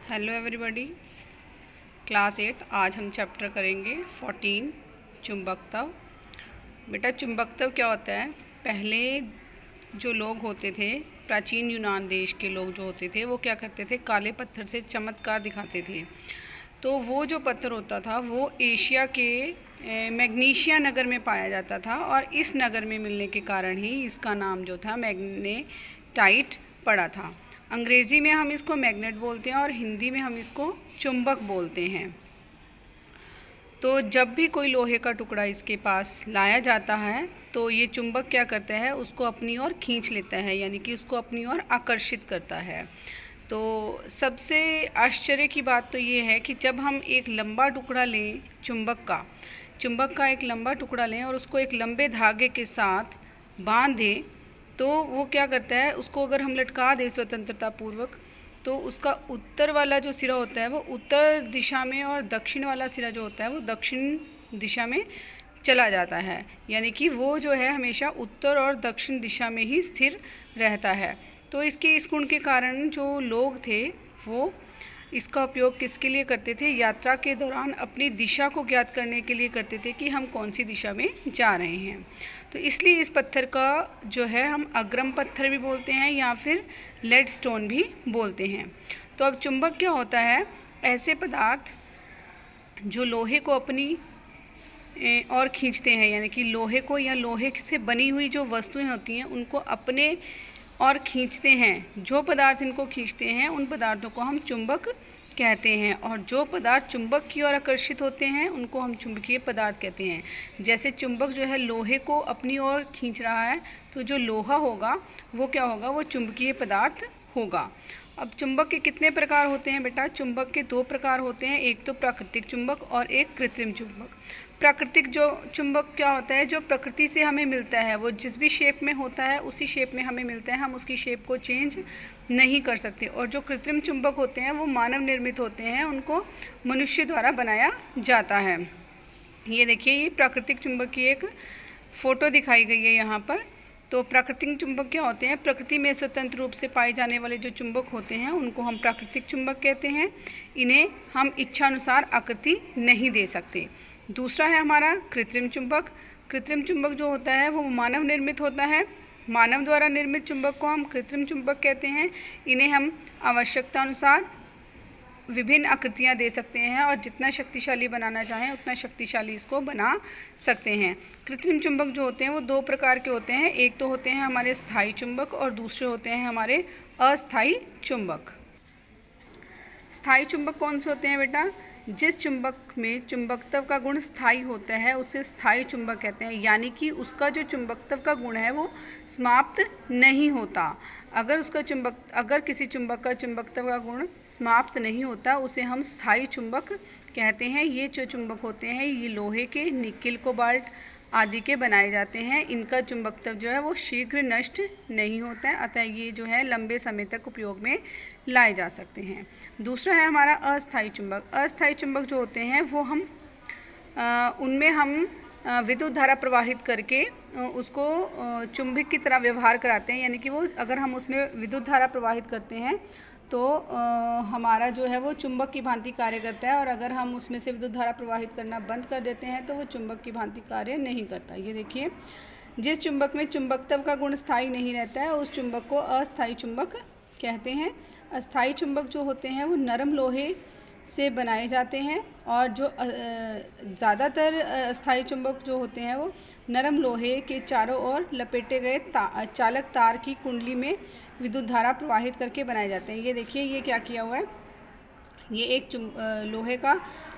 Hello everybody, class 8। आज हम chapter करेंगे 14 चुंबकत्व। बेटा, चुंबकत्व क्या होता है? पहले जो लोग होते थे, प्राचीन यूनान देश के लोग जो होते थे, वो क्या करते थे? काले पत्थर से चमत्कार दिखाते थे। तो वो जो पत्थर होता था वो एशिया के मैग्नीशिया नगर में पाया जाता था, और इस नगर में मिलने के कारण ही इसका नाम जो था मैग्नेटाइट पड़ा था। अंग्रेज़ी में हम इसको मैग्नेट बोलते हैं और हिंदी में हम इसको चुंबक बोलते हैं। तो जब भी कोई लोहे का टुकड़ा इसके पास लाया जाता है तो ये चुंबक क्या करता है? उसको अपनी ओर खींच लेता है, यानी कि उसको अपनी ओर आकर्षित करता है। तो सबसे आश्चर्य की बात तो ये है कि जब हम एक लंबा टुकड़ा लें चुंबक का एक लंबा टुकड़ा लें और उसको एक लंबे धागे के साथ बांध दें, तो वो क्या करता है? उसको अगर हम लटका दें स्वतंत्रता पूर्वक, तो उसका उत्तर वाला जो सिरा होता है वो उत्तर दिशा में, और दक्षिण वाला सिरा जो होता है वो दक्षिण दिशा में चला जाता है। यानी कि वो जो है हमेशा उत्तर और दक्षिण दिशा में ही स्थिर रहता है। तो इस गुण के कारण जो लोग थे वो इसका उपयोग किसके लिए करते थे? यात्रा के दौरान अपनी दिशा को ज्ञात करने के लिए करते थे कि हम कौन सी दिशा में जा रहे हैं। तो इसलिए इस पत्थर का जो है हम अग्रम पत्थर भी बोलते हैं या फिर लेड स्टोन भी बोलते हैं। तो अब चुंबक क्या होता है? ऐसे पदार्थ जो लोहे को अपनी और खींचते हैं, यानी कि लोहे को या लोहे से बनी हुई जो वस्तुएं होती हैं उनको अपने और खींचते हैं। जो पदार्थ इनको खींचते हैं उन पदार्थों को हम चुंबक कहते हैं, और जो पदार्थ चुंबक की ओर आकर्षित होते हैं उनको हम चुंबकीय पदार्थ कहते हैं। जैसे चुंबक जो है लोहे को अपनी ओर खींच रहा है, तो जो लोहा होगा वो क्या होगा? वो चुंबकीय पदार्थ होगा। अब चुंबक के कितने प्रकार होते हैं बेटा? चुंबक के दो प्रकार होते हैं, एक तो प्राकृतिक चुंबक और एक कृत्रिम चुंबक। प्राकृतिक जो चुंबक क्या होता है? जो प्रकृति से हमें मिलता है, वो जिस भी शेप में होता है उसी शेप में हमें मिलता है, हम उसकी शेप को चेंज नहीं कर सकते। और जो कृत्रिम चुंबक होते हैं वो मानव निर्मित होते हैं, उनको मनुष्य द्वारा बनाया जाता है। ये देखिए, ये प्राकृतिक चुंबक की एक फ़ोटो दिखाई गई है यहाँ पर। तो प्राकृतिक चुंबक क्या होते हैं? प्रकृति में स्वतंत्र रूप से पाए जाने वाले जो चुंबक होते हैं उनको हम प्राकृतिक चुंबक कहते हैं। इन्हें हम इच्छानुसार आकृति नहीं दे सकते। दूसरा है हमारा कृत्रिम चुंबक। कृत्रिम चुंबक जो होता है वो मानव निर्मित होता है। मानव द्वारा निर्मित चुंबक को हम कृत्रिम चुंबक कहते हैं। इन्हें हम आवश्यकता अनुसार विभिन्न आकृतियाँ दे सकते हैं, और जितना शक्तिशाली बनाना चाहें उतना शक्तिशाली इसको बना सकते हैं। कृत्रिम चुंबक जो होते हैं वो दो प्रकार के होते हैं, एक तो होते हैं हमारे स्थायी चुंबक और दूसरे होते हैं हमारे अस्थायी चुंबक। स्थायी चुंबक कौन से होते हैं बेटा? जिस चुंबक में चुंबकत्व का गुण स्थायी होता है उसे स्थायी चुंबक कहते हैं, यानी कि उसका जो चुंबकत्व का गुण है वो समाप्त नहीं होता। अगर किसी चुंबक का चुंबकत्व का गुण समाप्त नहीं होता उसे हम स्थायी चुंबक कहते हैं। ये जो चुंबक होते हैं ये लोहे के, निकेल, कोबाल्ट आदि के बनाए जाते हैं। इनका चुंबकत्व जो है वो शीघ्र नष्ट नहीं होता है, अतः ये जो है लंबे समय तक उपयोग में लाए जा सकते हैं। दूसरा है हमारा अस्थायी चुंबक। अस्थायी चुंबक जो होते हैं वो हम उनमें हम विद्युत धारा प्रवाहित करके उसको चुंबक की तरह व्यवहार कराते हैं, यानी कि वो अगर हम उसमें विद्युत धारा प्रवाहित करते हैं तो हमारा जो है वो चुंबक की भांति कार्य करता है, और अगर हम उसमें से विद्युत धारा प्रवाहित करना बंद कर देते हैं तो वो चुंबक की भांति कार्य नहीं करता। ये देखिए, जिस चुंबक में चुंबकत्व का गुण स्थायी नहीं रहता है उस चुंबक को अस्थायी चुंबक कहते हैं। अस्थायी चुंबक जो होते हैं वो नरम लोहे से बनाए जाते हैं, और जो ज़्यादातर अस्थायी चुंबक जो होते हैं वो नरम लोहे के चारों ओर लपेटे गए चालक तार की कुंडली में विद्युत धारा प्रवाहित करके बनाए जाते हैं। ये देखिए, ये क्या किया हुआ है? ये एक लोहे का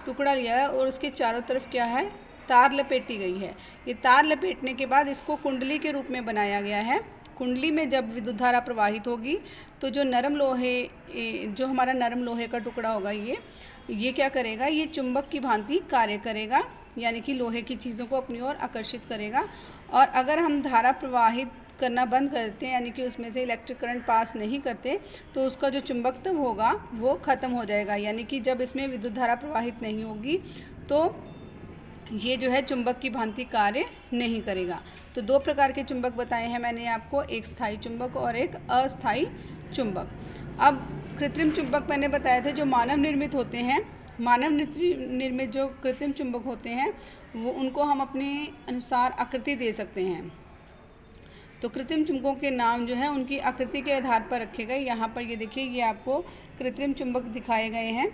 टुकड़ा लिया है और उसके चारों तरफ क्या है? तार लपेटी गई है। ये तार लपेटने के बाद इसको कुंडली के रूप में बनाया गया है। कुंडली में जब विद्युत धारा प्रवाहित होगी तो जो हमारा नरम लोहे का टुकड़ा होगा ये क्या करेगा? ये चुंबक की भांति कार्य करेगा, यानी कि लोहे की चीज़ों को अपनी ओर आकर्षित करेगा। और अगर हम धारा प्रवाहित करना बंद कर देते हैं, यानी कि उसमें से इलेक्ट्रिक करंट पास नहीं करते, तो उसका जो चुंबकत्व होगा वो ख़त्म हो जाएगा। यानी कि जब इसमें विद्युत धारा प्रवाहित नहीं होगी तो ये जो है चुंबक की भांति कार्य नहीं करेगा। तो दो प्रकार के चुंबक बताए हैं मैंने आपको, एक स्थायी चुंबक और एक अस्थायी चुंबक। अब कृत्रिम चुंबक मैंने बताया था जो मानव निर्मित होते हैं, मानव निर्मित जो कृत्रिम चुंबक होते हैं वो उनको हम अपने अनुसार आकृति दे सकते हैं। तो कृत्रिम चुंबकों के नाम जो है उनकी आकृति के आधार पर रखे गए। यहाँ पर ये देखिए, ये आपको कृत्रिम चुंबक दिखाए गए हैं,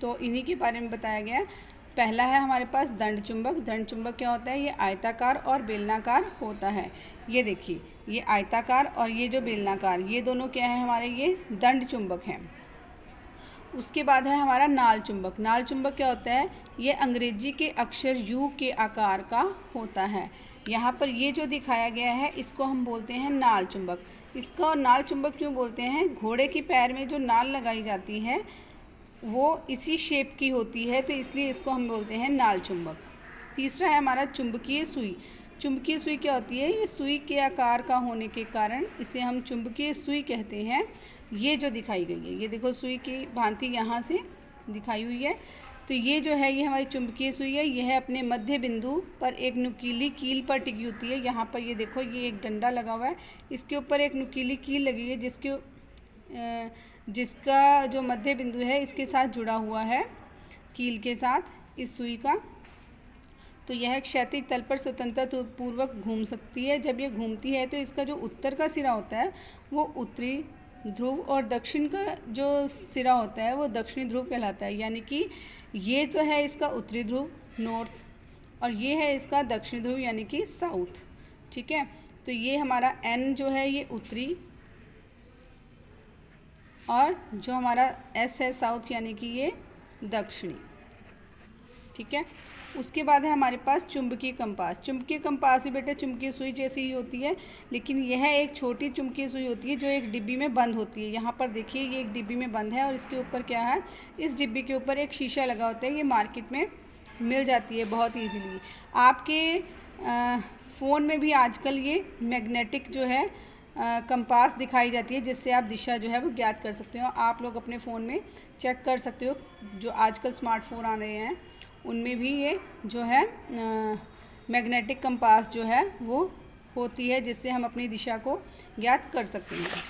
तो इन्हीं के बारे में बताया गया है। पहला है हमारे पास दंड चुंबक। दंड चुंबक क्या होता है? ये आयताकार और बेलनाकार होता है। ये देखिए, ये आयताकार और ये जो बेलनाकार, ये दोनों क्या है हमारे? ये दंड चुंबक हैं। उसके बाद है हमारा नाल चुंबक। नाल चुंबक क्या होता है? ये अंग्रेजी के अक्षर यू के आकार का होता है। यहाँ पर ये जो दिखाया गया है इसको हम बोलते हैं नाल चुंबक। इसका नाल चुंबक क्यों बोलते हैं? घोड़े के पैर में जो नाल लगाई जाती है वो इसी शेप की होती है, तो इसलिए इसको हम बोलते हैं नाल चुंबक। तीसरा है हमारा चुंबकीय सुई। चुंबकीय सुई क्या होती है? ये सुई के आकार का होने के कारण इसे हम चुंबकीय सुई कहते हैं। ये जो दिखाई गई है, ये देखो सुई की भांति यहाँ से दिखाई हुई है, तो ये जो है ये हमारी चुंबकीय सुई है। यह अपने मध्य बिंदु पर एक नुकीली कील पर टिकी होती है। यहाँ पर ये देखो, ये एक डंडा लगा हुआ है, इसके ऊपर एक नुकीली कील लगी हुई है जिसका जो मध्य बिंदु है इसके साथ जुड़ा हुआ है, कील के साथ इस सुई का। तो यह क्षैतिज तल पर स्वतंत्रता पूर्वक घूम सकती है। जब ये घूमती है तो इसका जो उत्तर का सिरा होता है वो उत्तरी ध्रुव और दक्षिण का जो सिरा होता है वो दक्षिणी ध्रुव कहलाता है। यानी कि ये तो है इसका उत्तरी ध्रुव नॉर्थ, और ये है इसका दक्षिणी ध्रुव यानी कि साउथ। ठीक है, तो ये हमारा एन जो है ये उत्तरी, और जो हमारा एस है साउथ यानी कि ये दक्षिणी। ठीक है, उसके बाद है हमारे पास चुंबकीय कंपास। चुंबकीय कंपास भी बेटा चुंबकीय सुई जैसी ही होती है, लेकिन यह एक छोटी चुंबकीय सुई होती है जो एक डिब्बी में बंद होती है। यहाँ पर देखिए, ये एक डिब्बी में बंद है और इसके ऊपर क्या है? इस डिब्बी के ऊपर एक शीशा लगा होता है। ये मार्केट में मिल जाती है बहुत ईजीली। आपके फ़ोन में भी आजकल ये मैग्नेटिक जो है कंपास दिखाई जाती है, जिससे आप दिशा जो है वो ज्ञात कर सकते हो। आप लोग अपने फ़ोन में चेक कर सकते हो, जो आजकल स्मार्टफोन आ रहे हैं उनमें भी ये जो है मैग्नेटिक कंपास जो है वो होती है, जिससे हम अपनी दिशा को ज्ञात कर सकते हैं।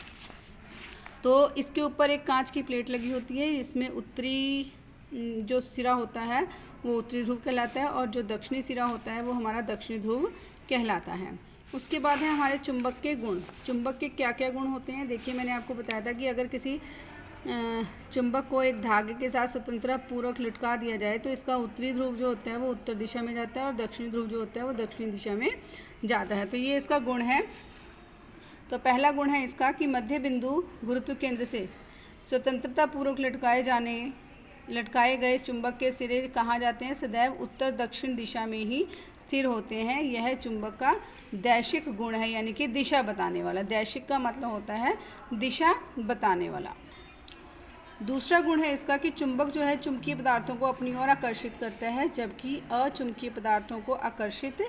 तो इसके ऊपर एक कांच की प्लेट लगी होती है, इसमें उत्तरी जो सिरा होता है वो उत्तरी ध्रुव कहलाता है और जो दक्षिणी सिरा होता है वो हमारा दक्षिणी ध्रुव कहलाता है। उसके बाद है हमारे चुंबक के गुण। चुंबक के क्या क्या गुण होते हैं? देखिए, मैंने आपको बताया था कि अगर किसी चुंबक को एक धागे के साथ स्वतंत्रता पूर्वक लटका दिया जाए तो इसका उत्तरी ध्रुव जो होता है वो उत्तर दिशा में जाता है और दक्षिणी ध्रुव जो होता है वो दक्षिणी दिशा में जाता है। तो ये इसका गुण है। तो पहला गुण है इसका कि मध्य बिंदु गुरुत्व केंद्र से स्वतंत्रता पूर्वक लटकाए गए चुंबक के सिरे कहाँ जाते हैं? सदैव उत्तर दक्षिण दिशा में ही स्थिर होते हैं। यह चुंबक का दैशिक गुण है, यानी कि दिशा बताने वाला। दैशिक का मतलब होता है दिशा बताने वाला। दूसरा गुण है इसका कि चुंबक जो है चुंबकीय पदार्थों को अपनी ओर आकर्षित करता है, जबकि अचुंबकीय पदार्थों को आकर्षित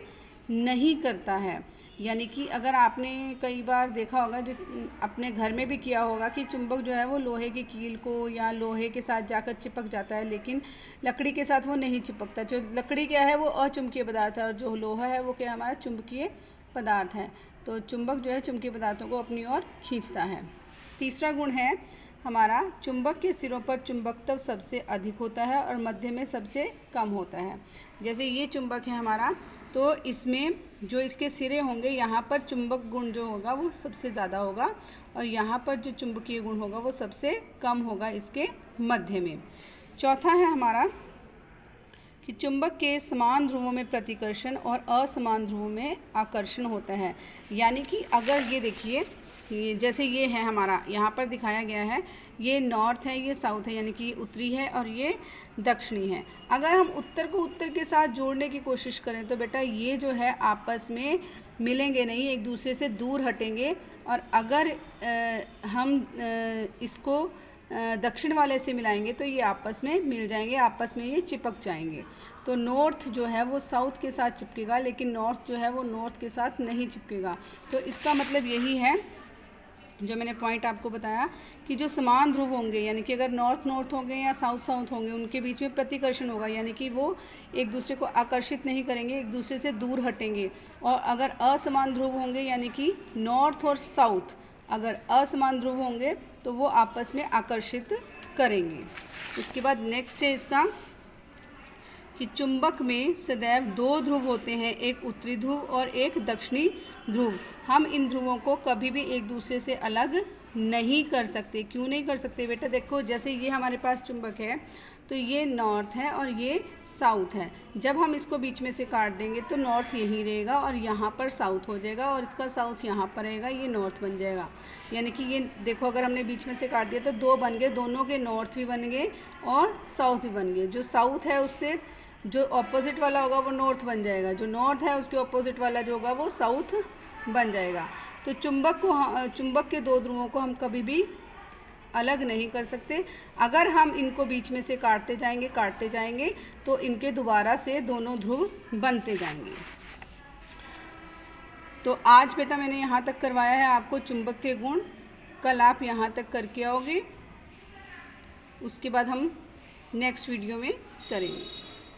नहीं करता है। यानी कि अगर आपने कई बार देखा होगा, जो अपने घर में भी किया होगा, कि चुंबक जो है वो लोहे की कील को या लोहे के साथ जाकर चिपक जाता है, लेकिन लकड़ी के साथ वो नहीं चिपकता। जो लकड़ी क्या है वो अचुंबकीय पदार्थ है और जो लोहा है वो क्या हमारा चुंबकीय पदार्थ है। तो चुंबक जो है चुंबकीय पदार्थों को अपनी ओर खींचता है। तीसरा गुण है हमारा चुंबक के सिरों पर चुंबकत्व सबसे अधिक होता है और मध्य में सबसे कम होता है। जैसे ये चुंबक है हमारा, तो इसमें जो इसके सिरे होंगे यहाँ पर चुंबक गुण जो होगा वो सबसे ज़्यादा होगा और यहाँ पर जो चुंबकीय गुण होगा वो सबसे कम होगा इसके मध्य में। चौथा है हमारा कि चुंबक के समान ध्रुवों में प्रतिकर्षण और असमान ध्रुवों में आकर्षण होता है। यानी कि अगर ये देखिए, ये जैसे ये है हमारा, यहाँ पर दिखाया गया है, ये नॉर्थ है, ये साउथ है, यानी कि ये उत्तरी है और ये दक्षिणी है। अगर हम उत्तर को उत्तर के साथ जोड़ने की कोशिश करें तो बेटा ये जो है आपस में मिलेंगे नहीं, एक दूसरे से दूर हटेंगे। और अगर हम इसको दक्षिण वाले से मिलाएंगे तो ये आपस में मिल जाएंगे, आपस में ये चिपक जाएंगे। तो नॉर्थ जो है वो साउथ के साथ चिपकेगा, लेकिन नॉर्थ जो है वो नॉर्थ के साथ नहीं चिपकेगा। तो इसका मतलब यही है जो मैंने पॉइंट आपको बताया कि जो समान ध्रुव होंगे, यानी कि अगर नॉर्थ नॉर्थ होंगे या साउथ साउथ होंगे, उनके बीच में प्रतिकर्षण होगा, यानी कि वो एक दूसरे को आकर्षित नहीं करेंगे, एक दूसरे से दूर हटेंगे। और अगर असमान ध्रुव होंगे, यानी कि नॉर्थ और साउथ अगर असमान ध्रुव होंगे तो वो आपस में आकर्षित करेंगे। उसके बाद नेक्स्ट है इसका कि चुंबक में सदैव दो ध्रुव होते हैं, एक उत्तरी ध्रुव और एक दक्षिणी ध्रुव। हम इन ध्रुवों को कभी भी एक दूसरे से अलग नहीं कर सकते। क्यों नहीं कर सकते बेटा? देखो, जैसे ये हमारे पास चुंबक है तो ये नॉर्थ है और ये साउथ है। जब हम इसको बीच में से काट देंगे तो नॉर्थ यहीं रहेगा और यहाँ पर साउथ हो जाएगा और इसका साउथ यहाँ पर रहेगा, ये नॉर्थ बन जाएगा। यानी कि ये देखो, अगर हमने बीच में से काट दिया तो दो बन गए, दोनों के नॉर्थ भी बन गए और साउथ भी बन गए। जो साउथ है उससे जो ऑपोजिट वाला होगा वो नॉर्थ बन जाएगा, जो नॉर्थ है उसके ऑपोजिट वाला जो होगा वो साउथ बन जाएगा। तो चुंबक के दो ध्रुवों को हम कभी भी अलग नहीं कर सकते। अगर हम इनको बीच में से काटते जाएंगे तो इनके दोबारा से दोनों ध्रुव बनते जाएंगे। तो आज बेटा मैंने यहाँ तक करवाया है आपको चुंबक के गुण। कल आप यहाँ तक करके आओगे, उसके बाद हम नेक्स्ट वीडियो में करेंगे।